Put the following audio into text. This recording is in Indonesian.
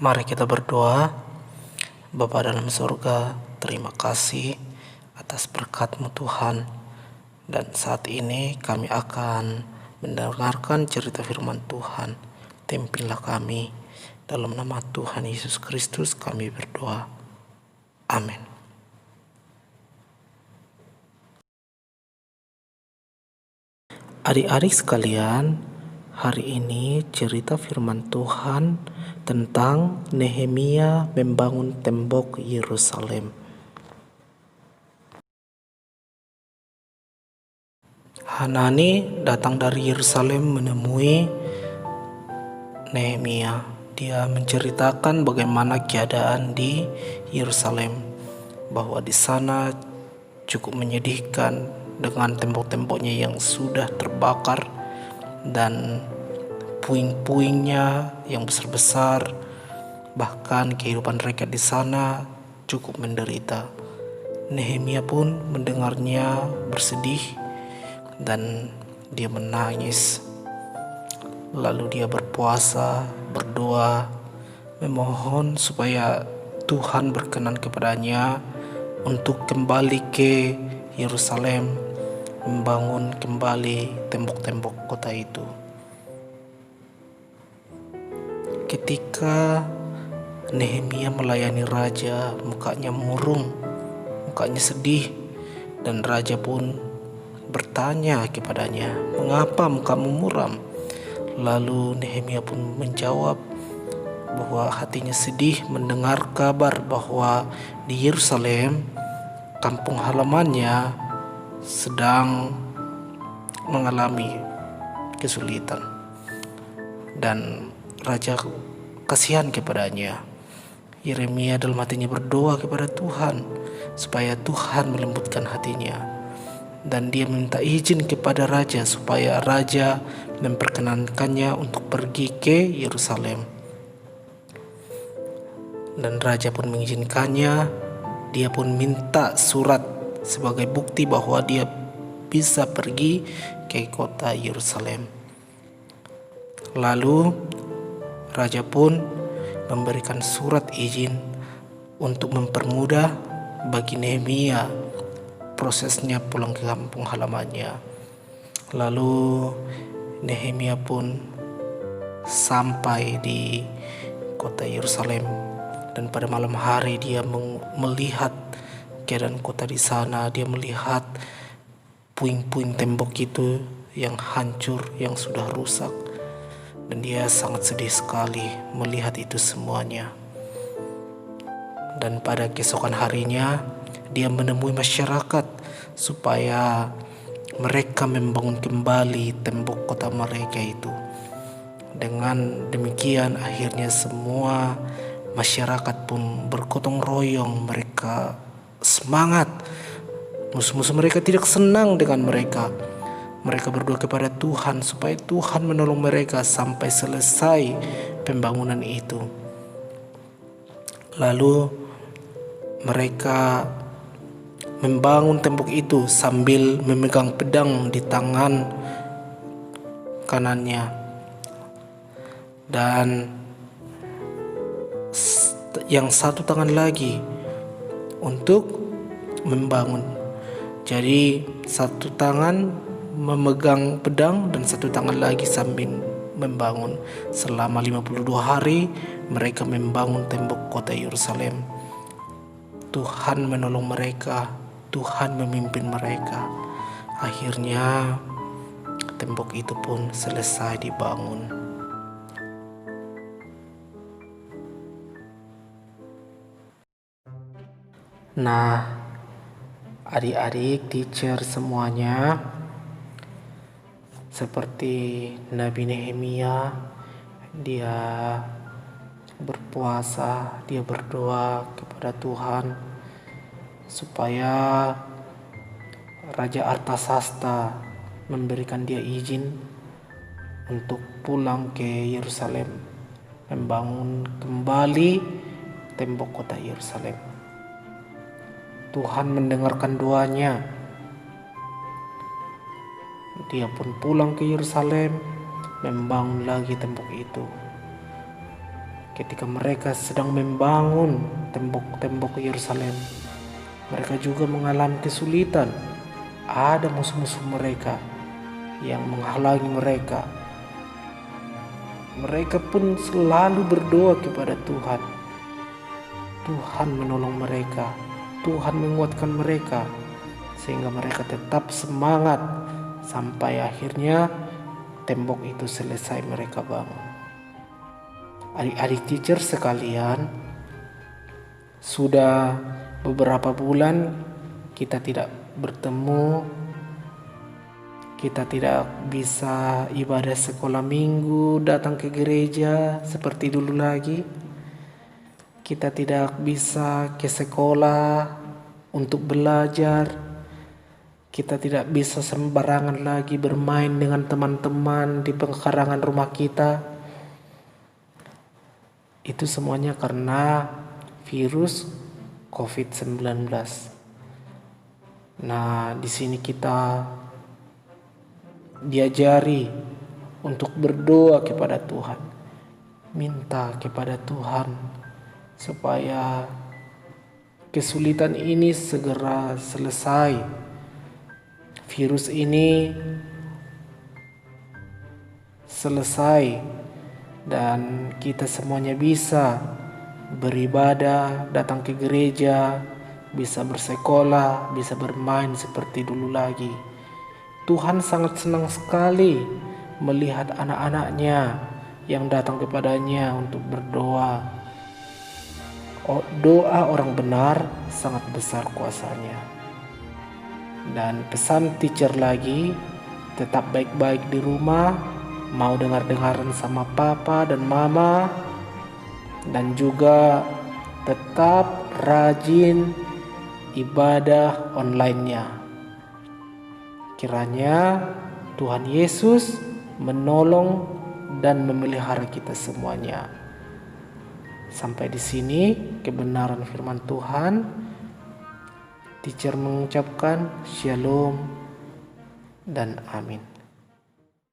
Mari kita berdoa. Bapa dalam surga, terima kasih atas berkat-Mu Tuhan. Dan saat ini kami akan mendengarkan cerita firman Tuhan. Pimpinlah kami. Dalam nama Tuhan Yesus Kristus kami berdoa. Amin. Adik-adik sekalian, hari ini cerita firman Tuhan tentang Nehemia membangun tembok Yerusalem. Hanani datang dari Yerusalem menemui Nehemia. Dia menceritakan bagaimana keadaan di Yerusalem, bahwa di sana cukup menyedihkan dengan tembok-temboknya yang sudah terbakar dan puing-puingnya yang besar-besar. Bahkan kehidupan rakyat di sana cukup menderita. Nehemia pun mendengarnya bersedih dan dia menangis. Lalu dia berpuasa, berdoa, memohon supaya Tuhan berkenan kepadanya untuk kembali ke Yerusalem, membangun kembali tembok-tembok kota itu. Ketika Nehemia melayani raja, mukanya murung, mukanya sedih, dan raja pun bertanya kepadanya, "Mengapa mukamu muram?" Lalu Nehemia pun menjawab bahwa hatinya sedih mendengar kabar bahwa di Yerusalem, kampung halamannya, sedang mengalami kesulitan. Dan raja kasihan kepadanya. Yeremia dalam hatinya berdoa kepada Tuhan supaya Tuhan melembutkan hatinya. Dan dia minta izin kepada raja supaya raja memperkenankannya untuk pergi ke Yerusalem. Dan raja pun mengizinkannya. Dia pun minta surat sebagai bukti bahwa dia bisa pergi ke kota Yerusalem. Lalu raja pun memberikan surat izin untuk mempermudah bagi Nehemia prosesnya pulang ke kampung halamannya. Lalu Nehemia pun sampai di kota Yerusalem, dan pada malam hari dia melihat keadaan kota di sana. Dia melihat puing-puing tembok itu yang hancur, yang sudah rusak. Dan dia sangat sedih sekali melihat itu semuanya. Dan pada keesokan harinya dia menemui masyarakat supaya mereka membangun kembali tembok kota mereka itu. Dengan demikian akhirnya semua masyarakat pun bergotong royong. Mereka semangat. Musuh-musuh mereka tidak senang dengan mereka. Mereka berdoa kepada Tuhan supaya Tuhan menolong mereka sampai selesai pembangunan itu. Lalu mereka membangun tembok itu sambil memegang pedang di tangan kanannya. Dan yang satu tangan lagi untuk membangun. Jadi satu tangan memegang pedang dan satu tangan lagi sambil membangun. Selama 52 hari mereka membangun tembok kota Yerusalem. Tuhan menolong mereka, Tuhan memimpin mereka. Akhirnya tembok itu pun selesai dibangun. Nah, adik-adik, teacher semuanya, seperti Nabi Nehemia, dia berpuasa, dia berdoa kepada Tuhan supaya Raja Artasasta memberikan dia izin untuk pulang ke Yerusalem, membangun kembali tembok kota Yerusalem. Tuhan mendengarkan doanya. Dia pun pulang ke Yerusalem, membangun lagi tembok itu. ketika mereka sedang membangun tembok-tembok Yerusalem, mereka juga mengalami kesulitan. Ada musuh-musuh mereka yang menghalangi mereka. Mereka pun selalu berdoa kepada Tuhan. Tuhan menolong mereka, Tuhan menguatkan mereka, sehingga mereka tetap semangat sampai akhirnya tembok itu selesai mereka bangun. Adik-adik teacher sekalian, sudah beberapa bulan kita tidak bertemu, kita tidak bisa ibadah sekolah minggu, datang ke gereja seperti dulu lagi. Kita tidak bisa ke sekolah untuk belajar. Kita tidak bisa sembarangan lagi bermain dengan teman-teman di pekarangan rumah kita. Itu semuanya karena virus COVID-19. Nah, di sini kita diajari untuk berdoa kepada Tuhan, minta kepada Tuhan supaya kesulitan ini segera selesai, virus ini selesai, dan kita semuanya bisa beribadah, datang ke gereja, bisa bersekolah, bisa bermain seperti dulu lagi. Tuhan sangat senang sekali melihat anak-anaknya yang datang kepadanya untuk berdoa. Doa orang benar sangat besar kuasanya. Dan pesan teacher lagi, tetap baik-baik di rumah, mau dengar-dengaran sama papa dan mama, dan juga tetap rajin ibadah online-nya. Kiranya Tuhan Yesus menolong dan memelihara kita semuanya. Sampai di sini kebenaran firman Tuhan. Teacher mengucapkan shalom dan amin.